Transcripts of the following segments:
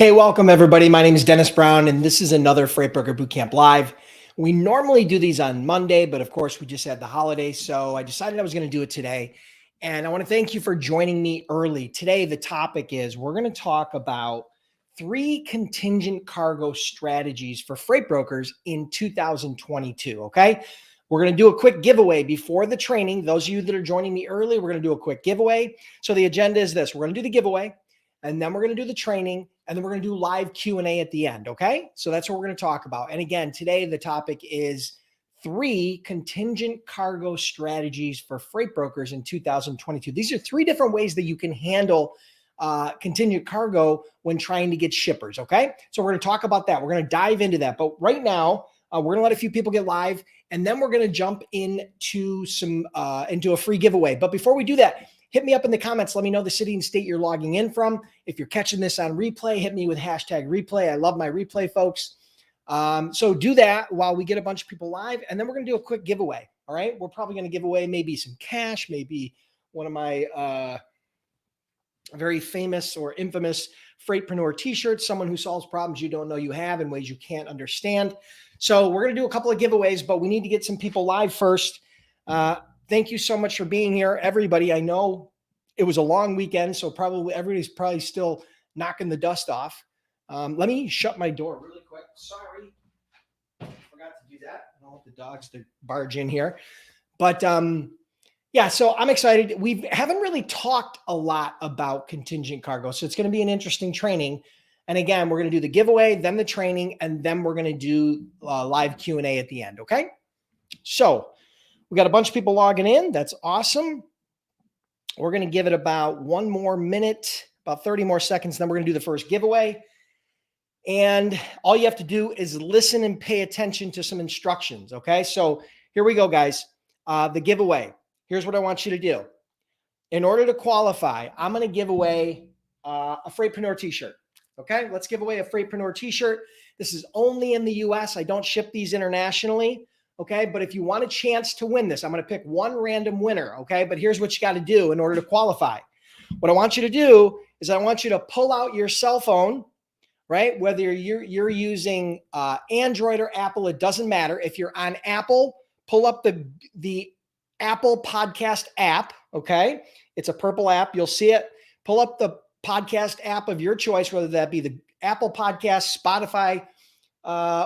Hey, welcome everybody. My name is Dennis Brown, and this is another Freight Broker Bootcamp Live. We normally do these on Monday, but of course we just had the holiday, so I decided I was going to do it today. And I want to thank you for joining me early. Today, the topic is we're going to talk about 3 contingent cargo strategies for freight brokers in 2022. Okay. We're going to do a quick giveaway before the training. Those of you that are joining me early, we're going to do a quick giveaway. So the agenda is this: we're going to do the giveaway, and then we're going to do the training, and then we're going to do live Q&A at the end. Okay. So that's what we're going to talk about. And again, today the topic is 3 contingent cargo strategies for freight brokers in 2022. These are 3 different ways that you can handle contingent cargo when trying to get shippers. Okay. So we're going to talk about that. We're going to dive into that. But right now, we're going to let a few people get live, and then we're going to jump into into a free giveaway. But before we do that, hit me up in the comments. Let me know the city and state you're logging in from. If you're catching this on replay, hit me with hashtag replay. I love my replay, folks. So do that while we get a bunch of people live, and then we're going to do a quick giveaway. All right. We're probably going to give away maybe some cash, maybe one of my very famous or infamous Freightpreneur t-shirts, someone who solves problems you don't know you have in ways you can't understand. So we're going to do a couple of giveaways, but we need to get some people live first. Thank you so much for being here, everybody. I know it was a long weekend, so everybody's probably still knocking the dust off. Let me shut my door really quick. Sorry, forgot to do that. I don't want the dogs to barge in here. But yeah, so I'm excited. We haven't really talked a lot about contingent cargo, so it's going to be an interesting training. And again, we're going to do the giveaway, then the training, and then we're going to do live Q&A at the end. Okay, so we got a bunch of people logging in. That's awesome. We're going to give it about 1 more minute, about 30 more seconds. Then we're going to do the first giveaway. And all you have to do is listen and pay attention to some instructions. Okay. So here we go, guys. The giveaway. Here's what I want you to do. In order to qualify, I'm going to give away a Freightpreneur t-shirt. Okay. Let's give away a Freightpreneur t-shirt. This is only in the US. I don't ship these internationally. Okay. But if you want a chance to win this, I'm going to pick one random winner. Okay. But here's what you got to do in order to qualify. What I want you to do is I want you to pull out your cell phone, right? Whether you're using Android or Apple, it doesn't matter. If you're on Apple, pull up the Apple podcast app. Okay. It's a purple app. You'll see it. Pull up the podcast app of your choice, whether that be the Apple Podcast, Spotify,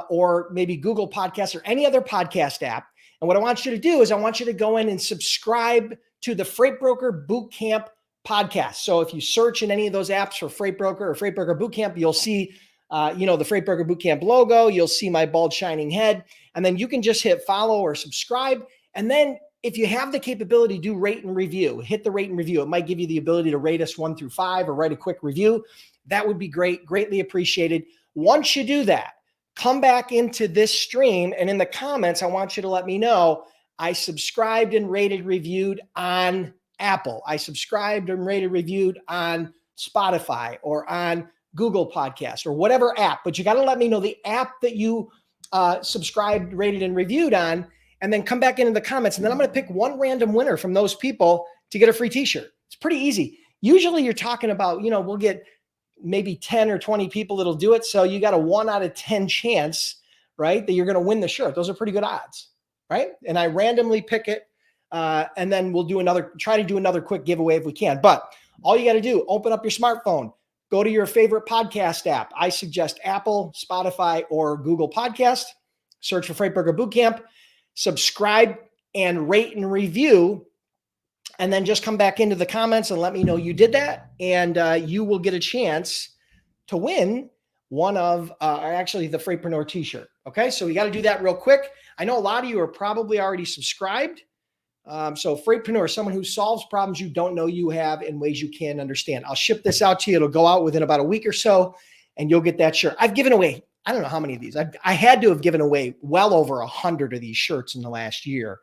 or maybe Google Podcasts or any other podcast app. And what I want you to do is I want you to go in and subscribe to the Freight Broker Bootcamp podcast. So if you search in any of those apps for Freight Broker or Freight Broker Bootcamp, you'll see, the Freight Broker Bootcamp logo. You'll see my bald shining head, and then you can just hit follow or subscribe. And then if you have the capability, do rate and review. Hit the rate and review. It might give you the ability to rate us 1 through 5 or write a quick review. That would be great, greatly appreciated. Once you do that, come back into this stream, and in the comments, I want you to let me know I subscribed and rated, reviewed on Apple. I subscribed and rated, reviewed on Spotify or on Google Podcast or whatever app. But you got to let me know the app that you subscribed, rated, and reviewed on, and then come back into the comments. And then I'm going to pick one random winner from those people to get a free t-shirt. It's pretty easy. Usually you're talking about, we'll get maybe 10 or 20 people that'll do it. So you got a 1 out of 10 chance, right, that you're going to win the shirt. Those are pretty good odds, right? And I randomly pick it, and then we'll try to do another quick giveaway if we can. But all you got to do, open up your smartphone, go to your favorite podcast app. I suggest Apple, Spotify, or Google Podcast. Search for Freight Broker Bootcamp, subscribe and rate and review. And then just come back into the comments and let me know you did that. And you will get a chance to win one of actually the Freightpreneur t-shirt. Okay. So we got to do that real quick. I know a lot of you are probably already subscribed. So Freightpreneur, someone who solves problems you don't know you have in ways you can't understand. I'll ship this out to you. It'll go out within about a week or so, and you'll get that shirt. I've given away, I don't know how many of these. I had to have given away well over 100 of these shirts in the last year.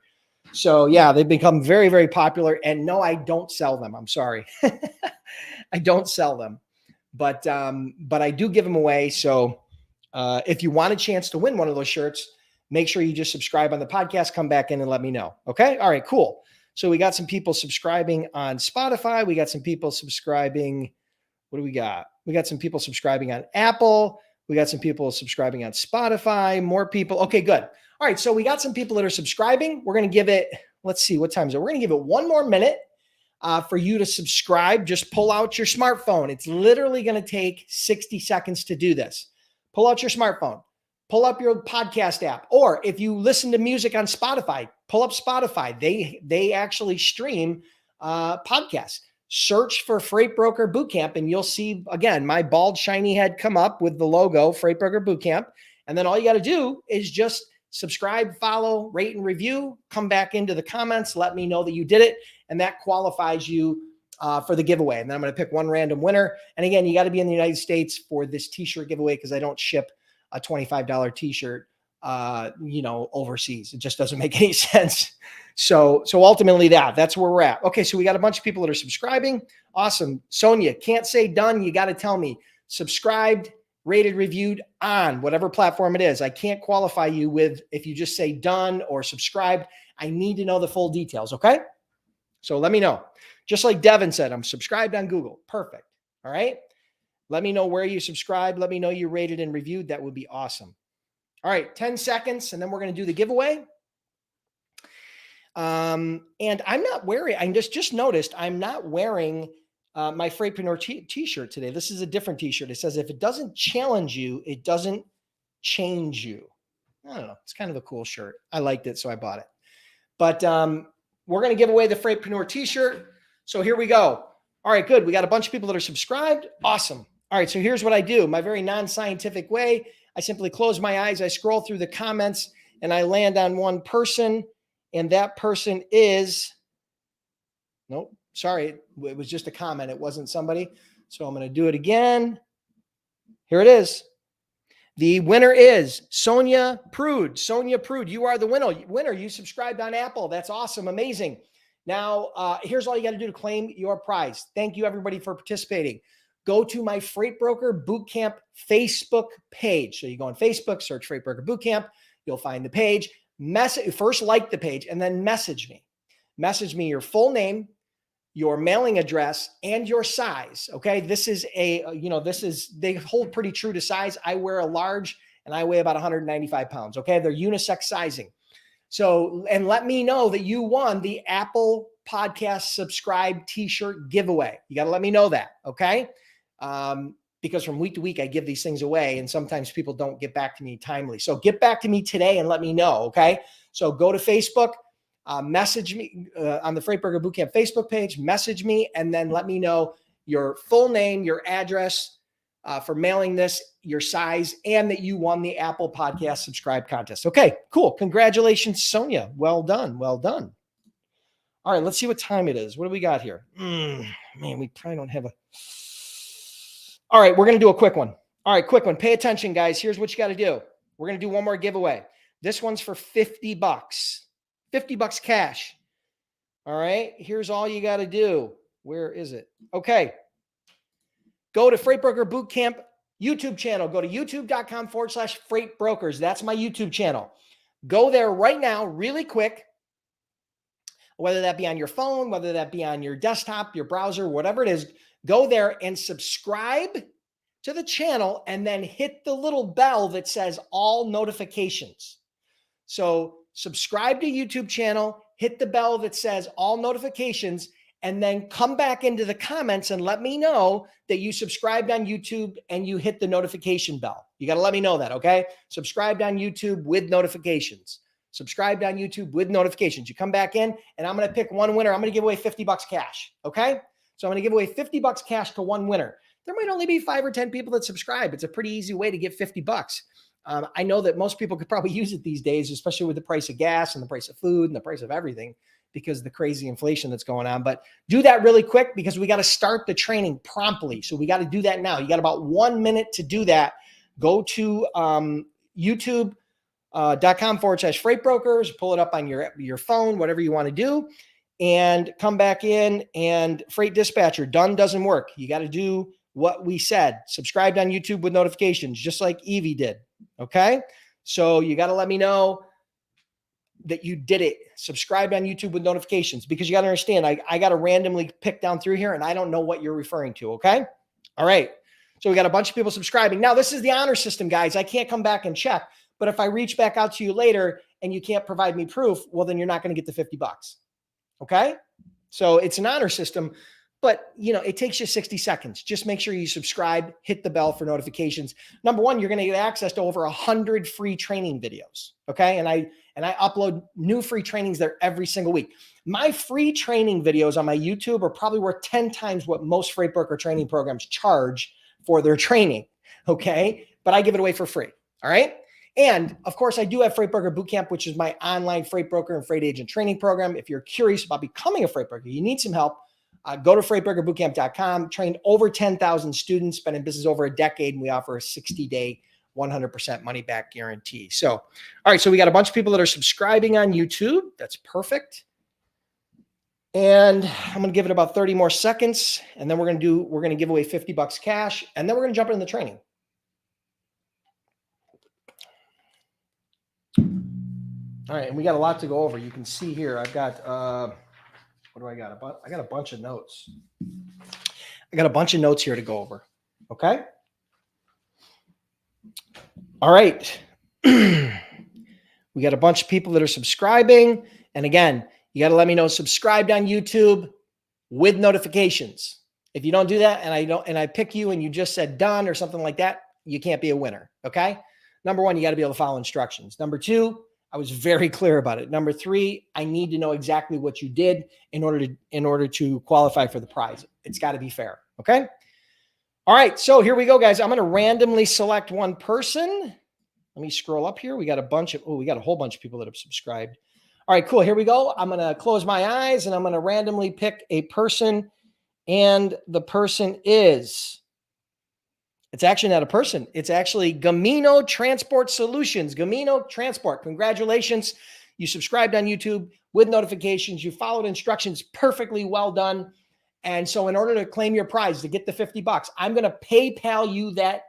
So yeah, they've become very, very popular. And no, I don't sell them. I'm sorry. I don't sell them, but I do give them away. So if you want a chance to win one of those shirts, make sure you just subscribe on the podcast, come back in and let me know. Okay. All right, cool. So we got some people subscribing on Spotify. We got some people subscribing What do we got? We got some people subscribing on Apple. We got some people subscribing on Spotify, more people. Okay, good. All right, so we got some people that are subscribing. We're going to give it, let's see, what time is it? We're going to give it one more minute for you to subscribe. Just pull out your smartphone. It's literally going to take 60 seconds to do this. Pull out your smartphone. Pull up your podcast app. Or if you listen to music on Spotify, pull up Spotify. They actually stream podcasts. Search for Freight Broker Bootcamp, and you'll see, again, my bald, shiny head come up with the logo, Freight Broker Bootcamp. And then all you got to do is just subscribe, follow, rate, and review. Come back into the comments. Let me know that you did it, and that qualifies you for the giveaway. And then I'm going to pick one random winner. And again, you got to be in the United States for this t-shirt giveaway because I don't ship a $25 t-shirt, overseas. It just doesn't make any sense. So ultimately that's where we're at. Okay. So we got a bunch of people that are subscribing. Awesome. Sonia, can't say done. You got to tell me subscribed, rated, reviewed on whatever platform it is. I can't qualify you with, if you just say done or subscribed. I need to know the full details. Okay. So let me know. Just like Devin said, I'm subscribed on Google. Perfect. All right. Let me know where you subscribed. Let me know you rated and reviewed. That would be awesome. All right, 10 seconds, and then we're going to do the giveaway. And I'm not wearing, I just noticed I'm not wearing my Freightpreneur t-shirt today. This is a different t-shirt. It says, if it doesn't challenge you, it doesn't change you. I don't know. It's kind of a cool shirt. I liked it, so I bought it. But we're going to give away the Freightpreneur t-shirt. So here we go. All right, good. We got a bunch of people that are subscribed. Awesome. All right, so here's what I do. My very non-scientific way. I simply close my eyes. I scroll through the comments and I land on one person. And that person is, nope, sorry. It was just a comment. It wasn't somebody. So I'm going to do it again. Here it is. The winner is Sonia Prude. Sonia Prude, you are the winner. You subscribed on Apple. That's awesome. Amazing. Now, here's all you got to do to claim your prize. Thank you, everybody, for participating. Go to my Freight Broker Bootcamp Facebook page. So you go on Facebook, search Freight Broker Bootcamp. You'll find the page. First like the page and then message me. Message me your full name, your mailing address, and your size. Okay. This is they hold pretty true to size. I wear a large and I weigh about 195 pounds. Okay. They're unisex sizing. So, and let me know that you won the Apple Podcast Subscribe t-shirt giveaway. You got to let me know that. Okay. Because from week to week, I give these things away and sometimes people don't get back to me timely. So get back to me today and let me know. Okay. So go to Facebook, message me on the Freight Broker Bootcamp Facebook page, message me, and then let me know your full name, your address for mailing this, your size, and that you won the Apple Podcast Subscribe contest. Okay, cool. Congratulations, Sonia. Well done. Well done. All right, let's see what time it is. What do we got here? Man, we probably don't have a... All right, we're going to do a quick one. All right, quick one. Pay attention, guys. Here's what you got to do. We're going to do one more giveaway. This one's for $50. $50 cash. All right, here's all you got to do. Where is it? Okay. Go to Freight Broker Bootcamp YouTube channel. Go to youtube.com/Freight Brokers. That's my YouTube channel. Go there right now, really quick. Whether that be on your phone, whether that be on your desktop, your browser, whatever it is, go there and subscribe to the channel and then hit the little bell that says all notifications. So subscribe to YouTube channel, hit the bell that says all notifications, and then come back into the comments and let me know that you subscribed on YouTube and you hit the notification bell. You got to let me know that, okay? Subscribed on YouTube with notifications. Subscribed on YouTube with notifications. You come back in and I'm going to pick one winner. I'm going to give away $50 cash, okay? So I'm going to give away $50 cash to one winner. There might only be 5 or 10 people that subscribe. It's a pretty easy way to get $50. I know that most people could probably use it these days, especially with the price of gas and the price of food and the price of everything because of the crazy inflation that's going on. But do that really quick because we got to start the training promptly. So we got to do that now. You got about 1 minute to do that. Go to youtube.com/Freight Brokers, pull it up on your phone, whatever you want to do, and come back in and Freight Dispatcher. Done doesn't work. You got to do what we said. Subscribed on YouTube with notifications, just like Evie did. Okay. So you got to let me know that you did it. Subscribed on YouTube with notifications because you got to understand, I got to randomly pick down through here and I don't know what you're referring to. Okay. All right. So we got a bunch of people subscribing. Now, this is the honor system, guys. I can't come back and check. But if I reach back out to you later and you can't provide me proof, well, then you're not going to get the $50. Okay. So it's an honor system, but it takes you 60 seconds. Just make sure you subscribe, hit the bell for notifications. Number one, you're going to get access to over 100 free training videos. Okay. And I upload new free trainings there every single week. My free training videos on my YouTube are probably worth 10 times what most freight broker training programs charge for their training. Okay. But I give it away for free. All right. And of course, I do have Freight Broker Bootcamp, which is my online freight broker and freight agent training program. If you're curious about becoming a freight broker, you need some help, go to freightbrokerbootcamp.com. Trained over 10,000 students, been in business over a decade, and we offer a 60-day, 100% money back guarantee. So, all right, so we got a bunch of people that are subscribing on YouTube. That's perfect. And I'm going to give it about 30 more seconds, and then we're going to give away $50 cash, and then we're going to jump into the training. All right, and we got a lot to go over. You can see here, I've got, what do I got? I got a bunch of notes. I got a bunch of notes here to go over, okay? All right. We got a bunch of people that are subscribing. And again, you got to let me know subscribed on YouTube with notifications. If you don't do that and I pick you and you just said done or something like that, you can't be a winner, okay? Number one, you got to be able to follow instructions. Number two, I was very clear about it. Number three, I need to know exactly what you did in order to qualify for the prize. It's got to be fair. Okay. All right. So here we go, guys. I'm going to randomly select one person. Let me scroll up here. We got a whole bunch of people that have subscribed. All right, cool. Here we go. I'm going to close my eyes and I'm going to randomly pick a person. And the person is, it's actually not a person. It's actually Gamino Transport Solutions. Gamino Transport. Congratulations. You subscribed on YouTube with notifications. You followed instructions perfectly well done. And so in order to claim your prize, to get the $50, I'm going to PayPal you that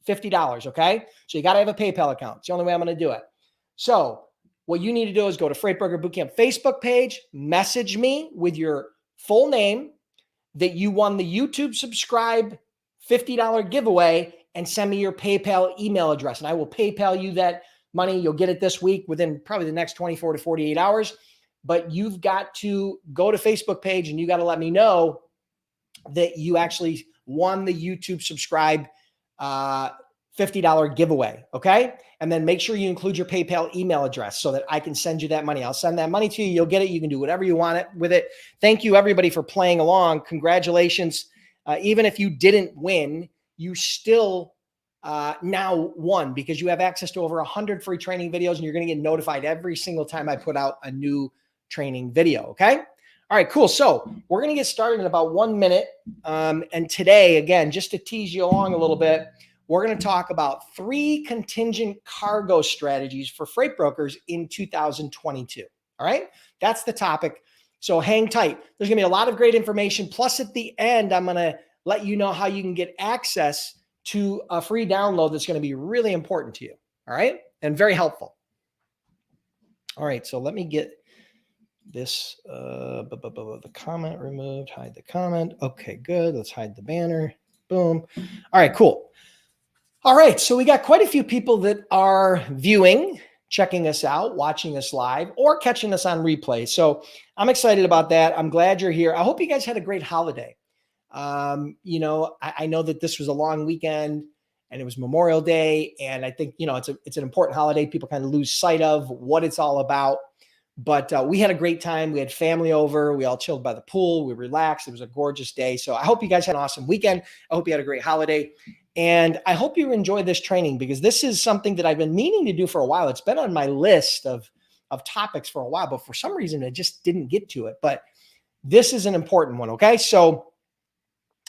$50. Okay. So you got to have a PayPal account. It's the only way I'm going to do it. So what you need to do is go to Freight Broker Bootcamp Facebook page, message me with your full name that you won the YouTube subscribe $50 giveaway and send me your PayPal email address. And I will PayPal you that money. You'll get it this week within probably the next 24 to 48 hours. But you've got to go to Facebook page and you got to let me know that you actually won the YouTube subscribe $50 giveaway. Okay. And then make sure you include your PayPal email address so that I can send you that money. I'll send that money to you. You'll get it. You can do whatever you want with it. Thank you everybody for playing along. Congratulations. Even if you didn't win, you still now won because you have access to over 100 free training videos and you're going to get notified every single time I put out a new training video. Okay. All right, cool. So we're going to get started in about 1 minute. And today, again, just to tease you along a little bit, we're going to talk about 3 contingent cargo strategies for freight brokers in 2022. All right. That's the topic. So hang tight. There's going to be a lot of great information. Plus at the end, I'm going to let you know how you can get access to a free download that's going to be really important to you. All right. And very helpful. All right. So let me get this, the comment removed, hide the comment. Okay, good. Let's hide the banner. Boom. All right, cool. All right. So we got quite a few people that are viewing, checking us out, watching us live, or catching us on replay. So I'm excited about that. I'm glad you're here. I hope you guys had a great holiday. I know that this was a long weekend and it was Memorial Day. And I think, it's an important holiday. People kind of lose sight of what it's all about. But we had a great time. We had family over. We all chilled by the pool. We relaxed. It was a gorgeous day. So I hope you guys had an awesome weekend. I hope you had a great holiday. And I hope you enjoy this training because this is something that I've been meaning to do for a while. It's been on my list of topics for a while, but for some reason, I just didn't get to it. But this is an important one, okay? So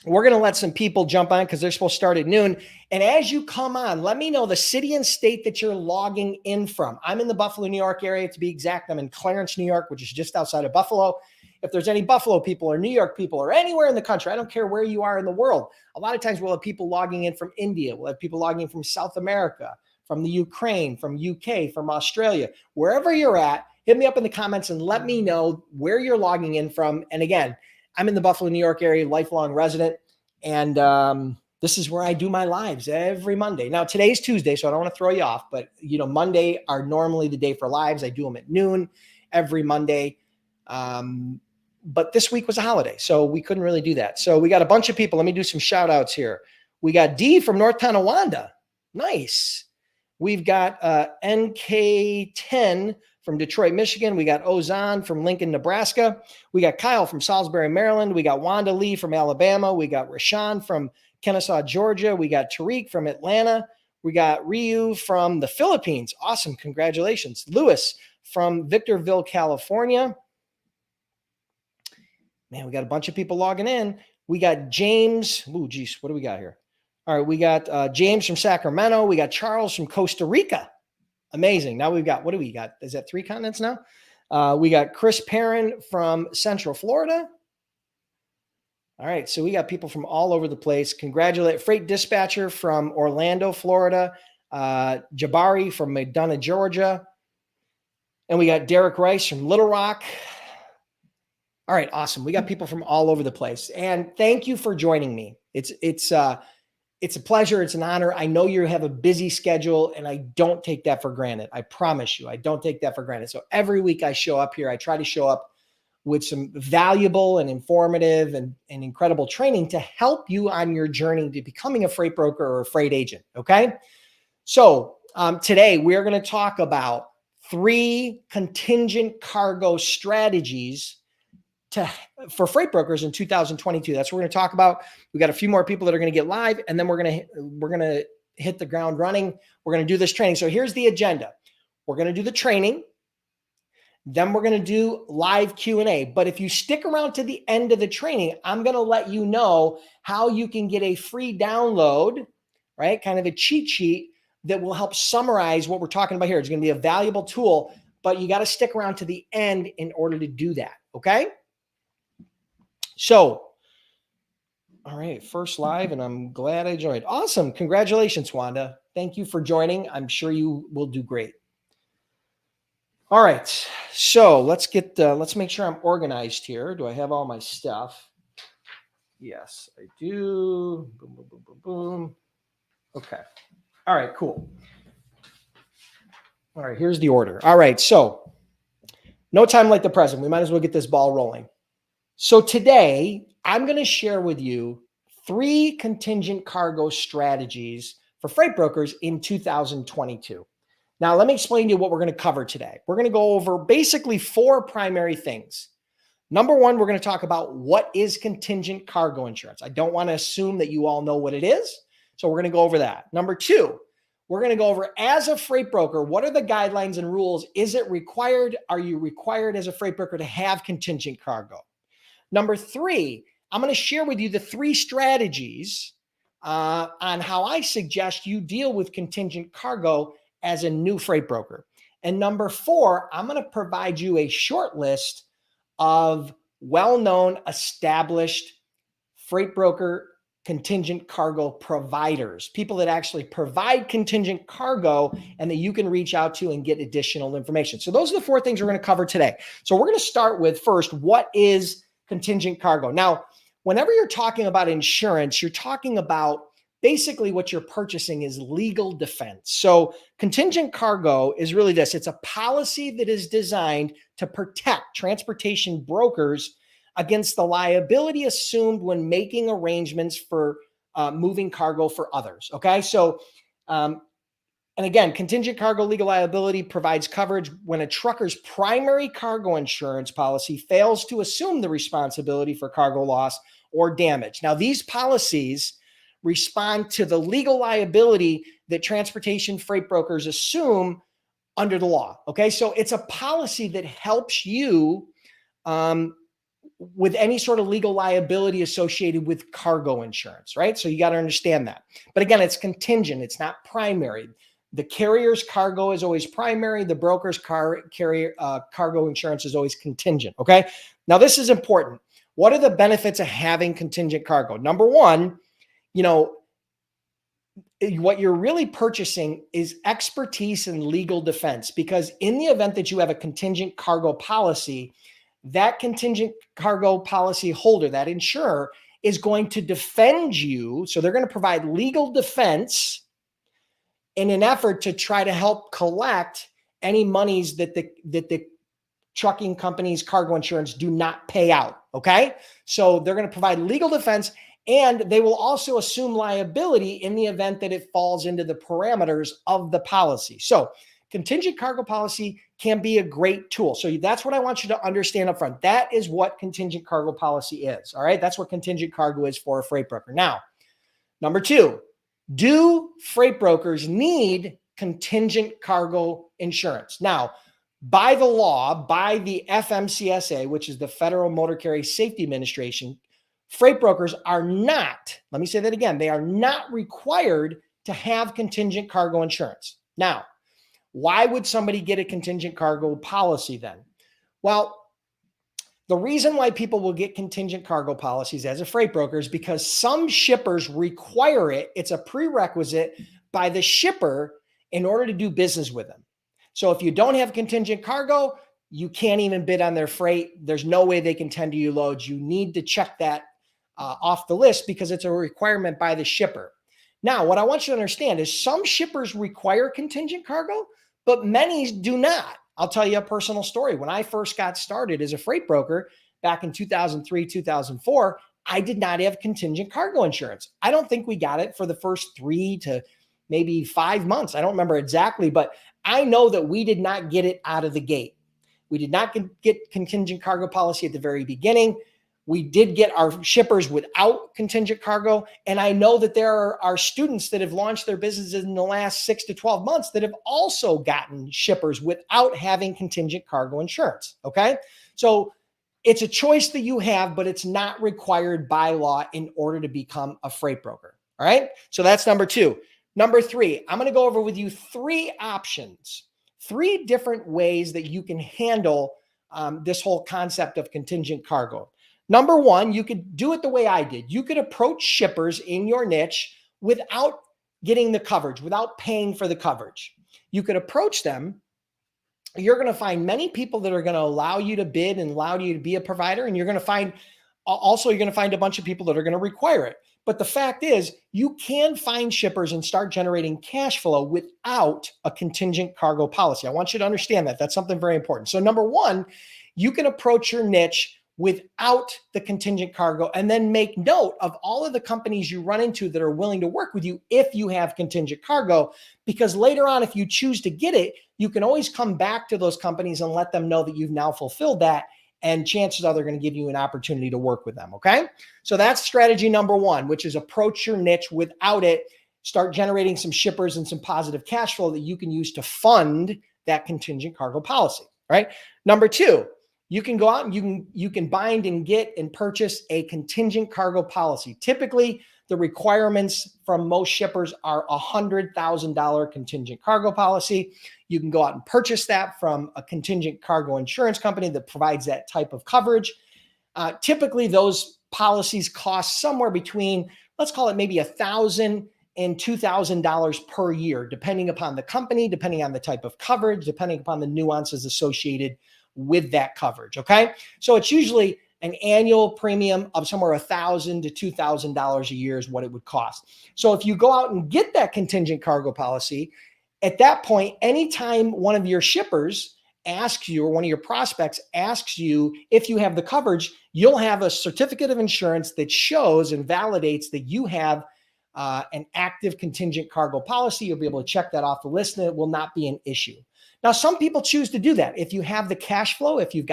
we're going to let some people jump on because they're supposed to start at noon. And as you come on, let me know the city and state that you're logging in from. I'm in the Buffalo, New York area. To be exact, I'm in Clarence, New York, which is just outside of Buffalo. If there's any Buffalo people or New York people or anywhere in the country, I don't care where you are in the world. A lot of times we'll have people logging in from India. We'll have people logging in from South America, from the Ukraine, from UK, from Australia. Wherever you're at, hit me up in the comments and let me know where you're logging in from. And again, I'm in the Buffalo, New York area, lifelong resident. And this is where I do my lives every Monday. Now, today's Tuesday, so I don't want to throw you off, but Monday are normally the day for lives. I do them at noon every Monday. But this week was a holiday, so we couldn't really do that. So we got a bunch of people. Let me do some shout outs here. We got D from North Tonawanda. Nice. We've got NK10 from Detroit, Michigan. We got Ozan from Lincoln, Nebraska. We got Kyle from Salisbury, Maryland. We got Wanda Lee from Alabama. We got Rashawn from Kennesaw, Georgia. We got Tariq from Atlanta. We got Ryu from the Philippines. Awesome. Congratulations. Lewis from Victorville, California. Man, we got a bunch of people logging in. We got James. Ooh, geez, what do we got here? All right, we got James from Sacramento. We got Charles from Costa Rica. Amazing. Now we've got, what do we got? Is that 3 continents now? We got Chris Perrin from Central Florida. All right, so we got people from all over the place. Congratulate Freight Dispatcher from Orlando, Florida. Jabari from McDonough, Georgia. And we got Derek Rice from Little Rock. All right, awesome. We got people from all over the place. And thank you for joining me. It's a pleasure. It's an honor. I know you have a busy schedule, and I don't take that for granted. I promise you, I don't take that for granted. So every week I show up here, I try to show up with some valuable and informative and incredible training to help you on your journey to becoming a freight broker or a freight agent. Okay. So today we're going to talk about 3 contingent cargo strategies for freight brokers in 2022. That's what we're going to talk about. We got a few more people that are going to get live, and then we're going to hit the ground running. We're going to do this training. So here's the agenda. We're going to do the training. Then we're going to do live Q&A. But if you stick around to the end of the training, I'm going to let you know how you can get a free download, right? Kind of a cheat sheet that will help summarize what we're talking about here. It's going to be a valuable tool, but you got to stick around to the end in order to do that. Okay. So, all right, first live, and I'm glad I joined. Awesome. Congratulations, Wanda. Thank you for joining. I'm sure you will do great. All right, so let's make sure I'm organized here. Do I have all my stuff? Yes, I do. Boom, boom, boom, boom, boom. Okay. All right, cool. All right, here's the order. All right, so no time like the present. We might as well get this ball rolling. So today, I'm going to share with you 3 contingent cargo strategies for freight brokers in 2022. Now, let me explain to you what we're going to cover today. We're going to go over basically 4 primary things. Number 1, we're going to talk about what is contingent cargo insurance. I don't want to assume that you all know what it is, so we're going to go over that. Number 2, we're going to go over, as a freight broker, what are the guidelines and rules? Is it required? Are you required as a freight broker to have contingent cargo? Number 3, I'm going to share with you the 3 strategies on how I suggest you deal with contingent cargo as a new freight broker. And number 4, I'm going to provide you a short list of well-known, established freight broker contingent cargo providers, people that actually provide contingent cargo and that you can reach out to and get additional information. So those are the 4 things we're going to cover today. So we're going to start with, first, what is contingent cargo? Now, whenever you're talking about insurance, you're talking about basically what you're purchasing is legal defense. So contingent cargo is really this. It's a policy that is designed to protect transportation brokers against the liability assumed when making arrangements for moving cargo for others. Okay. So, and again, contingent cargo legal liability provides coverage when a trucker's primary cargo insurance policy fails to assume the responsibility for cargo loss or damage. Now, these policies respond to the legal liability that transportation freight brokers assume under the law. Okay, so it's a policy that helps you with any sort of legal liability associated with cargo insurance, right? So you got to understand that. But again, it's contingent, it's not primary. The carrier's cargo is always primary. The broker's cargo insurance is always contingent. Okay. Now, this is important. What are the benefits of having contingent cargo? Number 1, what you're really purchasing is expertise in legal defense, because in the event that you have a contingent cargo policy, that contingent cargo policy holder, that insurer, is going to defend you. So they're going to provide legal defense in an effort to try to help collect any monies that the trucking companies, cargo insurance do not pay out. Okay. So they're going to provide legal defense, and they will also assume liability in the event that it falls into the parameters of the policy. So contingent cargo policy can be a great tool. So that's what I want you to understand up front. That is what contingent cargo policy is. All right. That's what contingent cargo is for a freight broker. Now, number two, do freight brokers need contingent cargo insurance? Now, by the law, by the FMCSA, which is the Federal Motor Carrier Safety Administration, freight brokers are not, let me say that again, they are not required to have contingent cargo insurance. Now, why would somebody get a contingent cargo policy then? Well, the reason why people will get contingent cargo policies as a freight broker is because some shippers require it. It's a prerequisite by the shipper in order to do business with them. So if you don't have contingent cargo, you can't even bid on their freight. There's no way they can tender you loads. You need to check that off the list because it's a requirement by the shipper. Now, what I want you to understand is some shippers require contingent cargo, but many do not. I'll tell you a personal story. When I first got started as a freight broker back in 2003, 2004, I did not have contingent cargo insurance. I don't think we got it for the first 3 to maybe 5 months. I don't remember exactly, but I know that we did not get it out of the gate. We did not get contingent cargo policy at the very beginning. We did get our shippers without contingent cargo. And I know that there are students that have launched their businesses in the last 6 to 12 months that have also gotten shippers without having contingent cargo insurance. Okay. So it's a choice that you have, but it's not required by law in order to become a freight broker. All right. So that's number two. Number three, I'm going to go over with you 3 options, 3 different ways that you can handle this whole concept of contingent cargo. Number one, you could do it the way I did. You could approach shippers in your niche without getting the coverage, without paying for the coverage. You could approach them. You're going to find many people that are going to allow you to bid and allow you to be a provider. And you're going to find a bunch of people that are going to require it. But the fact is, you can find shippers and start generating cash flow without a contingent cargo policy. I want you to understand that. That's something very important. So number one, you can approach your niche without the contingent cargo and then make note of all of the companies you run into that are willing to work with you if you have contingent cargo, because later on, if you choose to get it, you can always come back to those companies and let them know that you've now fulfilled that. And chances are they're going to give you an opportunity to work with them. Okay. So that's strategy number one, which is approach your niche without it, start generating some shippers and some positive cash flow that you can use to fund that contingent cargo policy. Right. Number two, you can go out and you can bind and get and purchase a contingent cargo policy. Typically, the requirements from most shippers are $100,000 contingent cargo policy. You can go out and purchase that from a contingent cargo insurance company that provides that type of coverage. Typically, those policies cost somewhere between, let's call it maybe $1,000 and $2,000 per year, depending upon the company, depending on the type of coverage, depending upon the nuances associated with that coverage. Okay. So it's usually an annual premium of somewhere $1,000 to $2,000 a year is what it would cost. So if you go out and get that contingent cargo policy, at that point, anytime one of your shippers asks you, or one of your prospects asks you if you have the coverage, you'll have a certificate of insurance that shows and validates that you have an active contingent cargo policy. You'll be able to check that off the list and it will not be an issue. Now, some people choose to do that. If you have the cash flow, if you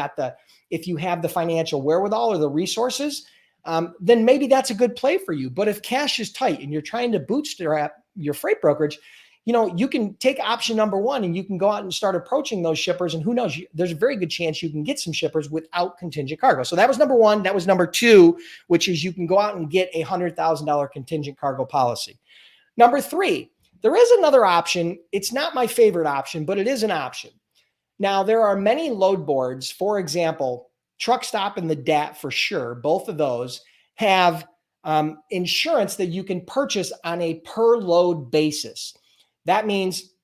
have the financial wherewithal or the resources, then maybe that's a good play for you. But if cash is tight and you're trying to bootstrap your freight brokerage, you can take option number one and you can go out and start approaching those shippers. And who knows, there's a very good chance you can get some shippers without contingent cargo. So that was number one. That was number two, which is you can go out and get a $100,000 contingent cargo policy. Number three, there is another option. It's not my favorite option, but it is an option. Now, there are many load boards. For example, Truck Stop and the DAT for sure, both of those have insurance that you can purchase on a per load basis. That means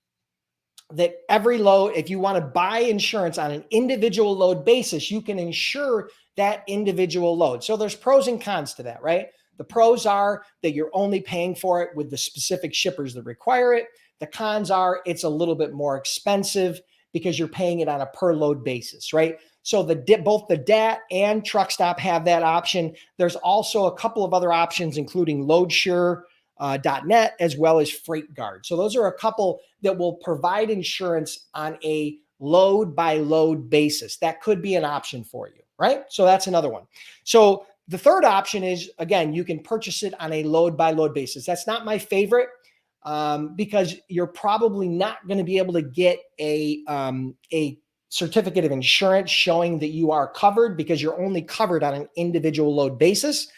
that every load, if you want to buy insurance on an individual load basis, you can insure that individual load. So there's pros and cons to that, right? The pros are that you're only paying for it with the specific shippers that require it. The cons are it's a little bit more expensive because you're paying it on a per load basis, right? So both the DAT and Truckstop have that option. There's also a couple of other options, including LoadSure.net as well as FreightGuard. So those are a couple that will provide insurance on a load by load basis. That could be an option for you, right? So that's another one. So the third option is, again, you can purchase it on a load by load basis. That's not my favorite because you're probably not going to be able to get a certificate of insurance showing that you are covered because you're only covered on an individual load basis,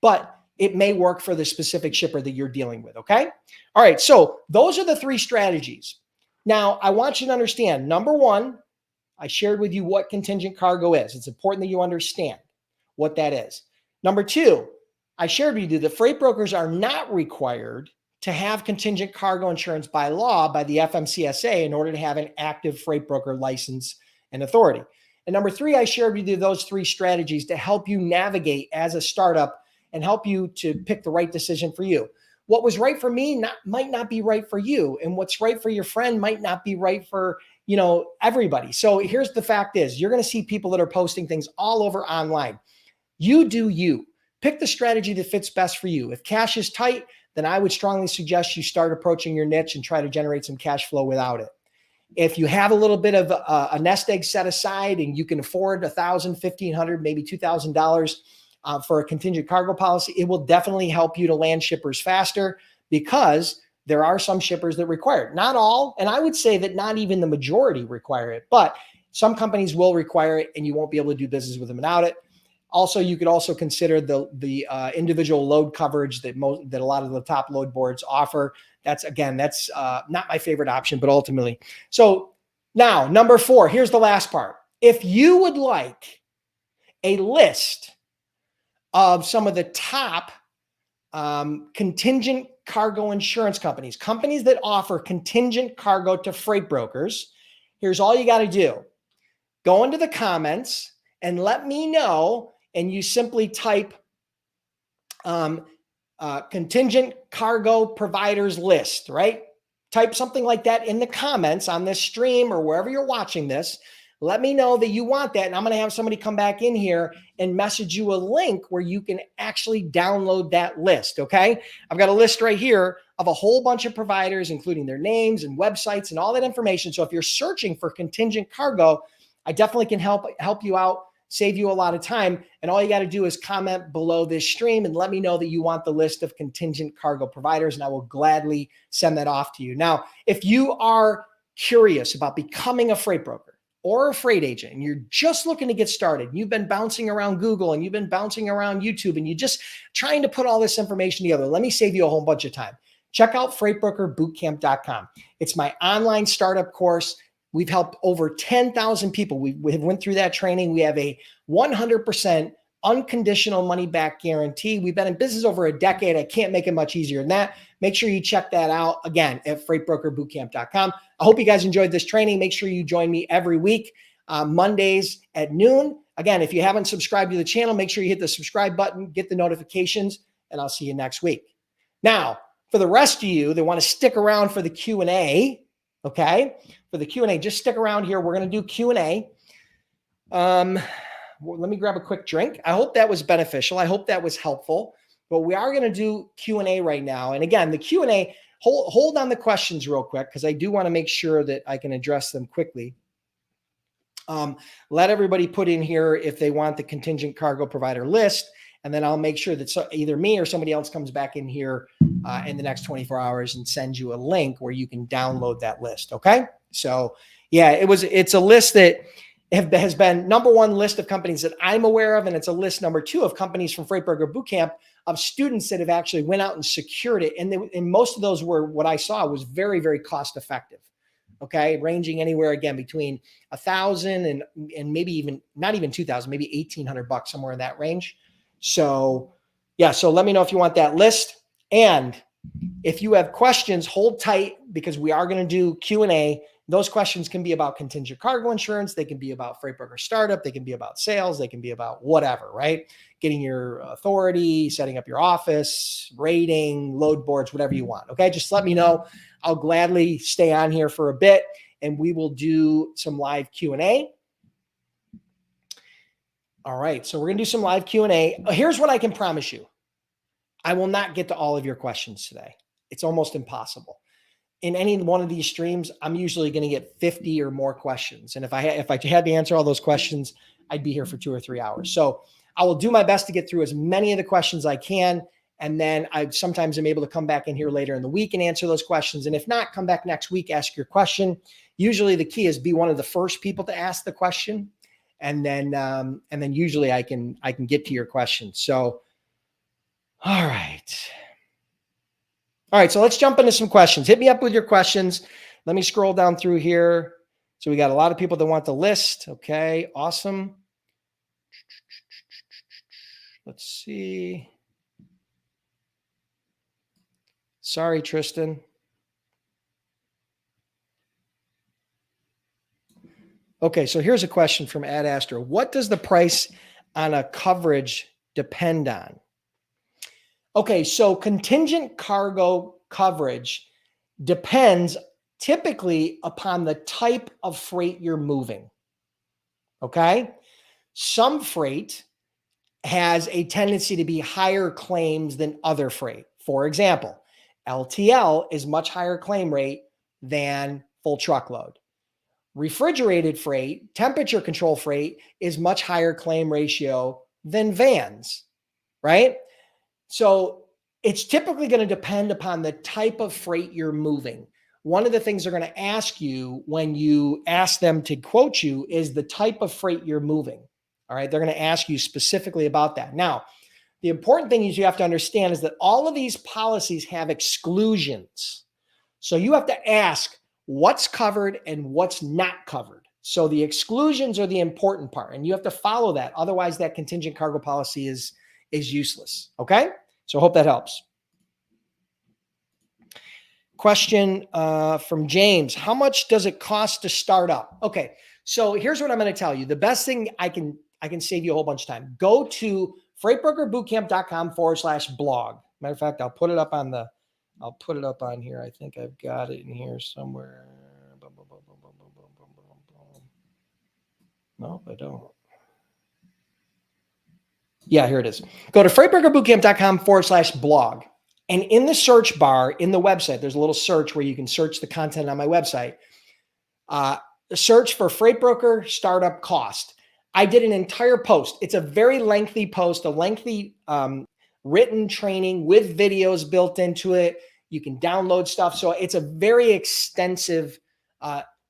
but it may work for the specific shipper that you're dealing with, okay? All right, so those are the three strategies. Now, I want you to understand, number one, I shared with you what contingent cargo is. It's important that you understand what that is. Number two, I shared with you that freight brokers are not required to have contingent cargo insurance by law by the FMCSA in order to have an active freight broker license and authority. And number three, I shared with you those three strategies to help you navigate as a startup and help you to pick the right decision for you. What was right for me might not be right for you, and what's right for your friend might not be right for everybody. So here's the fact is, you're going to see people that are posting things all over online. You do you. Pick the strategy that fits best for you. If cash is tight, then I would strongly suggest you start approaching your niche and try to generate some cash flow without it. If you have a little bit of a nest egg set aside and you can afford $1,000, $1,500, maybe $2,000 for a contingent cargo policy, it will definitely help you to land shippers faster because there are some shippers that require it. Not all, and I would say that not even the majority require it, but some companies will require it and you won't be able to do business with them without it. Also, you could also consider the individual load coverage that a lot of the top load boards offer. That's not my favorite option, but ultimately. So now, number four, here's the last part. If you would like a list of some of the top contingent cargo insurance companies that offer contingent cargo to freight brokers, here's all you got to do. Go into the comments and let me know. And you simply type contingent cargo providers list, right? Type something like that in the comments on this stream or wherever you're watching this. Let me know that you want that. And I'm going to have somebody come back in here and message you a link where you can actually download that list, okay? I've got a list right here of a whole bunch of providers, including their names and websites and all that information. So if you're searching for contingent cargo, I definitely can help you out, save you a lot of time. And all you got to do is comment below this stream and let me know that you want the list of contingent cargo providers, and I will gladly send that off to you. Now, if you are curious about becoming a freight broker or a freight agent, and you're just looking to get started, you've been bouncing around Google and you've been bouncing around YouTube and you're just trying to put all this information together, let me save you a whole bunch of time. Check out freightbrokerbootcamp.com. It's my online startup course. We've helped over 10,000 people. We went through that training. We have a 100% unconditional money back guarantee. We've been in business over a decade. I can't make it much easier than that. Make sure you check that out again at freightbrokerbootcamp.com. I hope you guys enjoyed this training. Make sure you join me every week, Mondays at noon. Again, if you haven't subscribed to the channel, make sure you hit the subscribe button, get the notifications, and I'll see you next week. Now, for the rest of you that want to stick around for the Q&A, okay? For the Q&A, just stick around here. We're going to do Q&A. Let me grab a quick drink. I hope that was beneficial. I hope that was helpful. But we are going to do Q&A right now. And again, the Q&A, hold on the questions real quick because I do want to make sure that I can address them quickly. Let everybody put in here if they want the contingent cargo provider list, and then I'll make sure that either me or somebody else comes back in here in the next 24 hours and sends you a link where you can download that list. Okay. So yeah, it's a list that has been number one list of companies that I'm aware of. And it's a list number two of companies from Freight Broker Bootcamp of students that have actually went out and secured it. And most of those were, what I saw was very, very cost effective. Okay. Ranging anywhere again between $1,000 and maybe even not even $2,000, maybe $1,800 somewhere in that range. So yeah, so let me know if you want that list. And if you have questions, hold tight because we are going to do Q&A Those questions can be about contingent cargo insurance. They can be about freight broker startup. They can be about sales. They can be about whatever, right? Getting your authority, setting up your office, rating, load boards, whatever you want. Okay. Just let me know. I'll gladly stay on here for a bit and we will do some live Q&A. All right. So we're going to do some live Q&A. Here's what I can promise you. I will not get to all of your questions today. It's almost impossible. In any one of these streams, I'm usually going to get 50 or more questions. And if I had to answer all those questions, I'd be here for 2 or 3 hours. So I will do my best to get through as many of the questions I can. And then I sometimes am able to come back in here later in the week and answer those questions. And if not, come back next week, ask your question. Usually the key is be one of the first people to ask the question. And then usually I can get to your question. So, all right. All right, so let's jump into some questions. Hit me up with your questions. Let me scroll down through here. So we got a lot of people that want the list. Okay, awesome. Let's see. Sorry, Tristan. Okay, so here's a question from Ad Astra. What does the price on a coverage depend on? Okay, so contingent cargo coverage depends typically upon the type of freight you're moving. Okay, some freight has a tendency to be higher claims than other freight. For example, LTL is much higher claim rate than full truckload. Refrigerated freight, temperature control freight is much higher claim ratio than vans, right? So it's typically going to depend upon the type of freight you're moving. One of the things they're going to ask you when you ask them to quote you is the type of freight you're moving. All right. They're going to ask you specifically about that. Now, the important thing is you have to understand is that all of these policies have exclusions. So you have to ask what's covered and what's not covered. So the exclusions are the important part, and you have to follow that. Otherwise, that contingent cargo policy is useless. Okay. So I hope that helps. Question from James. How much does it cost to start up? Okay. So here's what I'm going to tell you. The best thing I can save you a whole bunch of time. Go to freightbrokerbootcamp.com/blog. Matter of fact, I'll put it up on here. I think I've got it in here somewhere. No, I don't. Yeah, here it is. Go to freightbrokerbootcamp.com/blog. And in the search bar in the website, there's a little search where you can search the content on my website. Search for freight broker startup cost. I did an entire post. It's a very lengthy post, a lengthy written training with videos built into it. You can download stuff. So it's a very extensive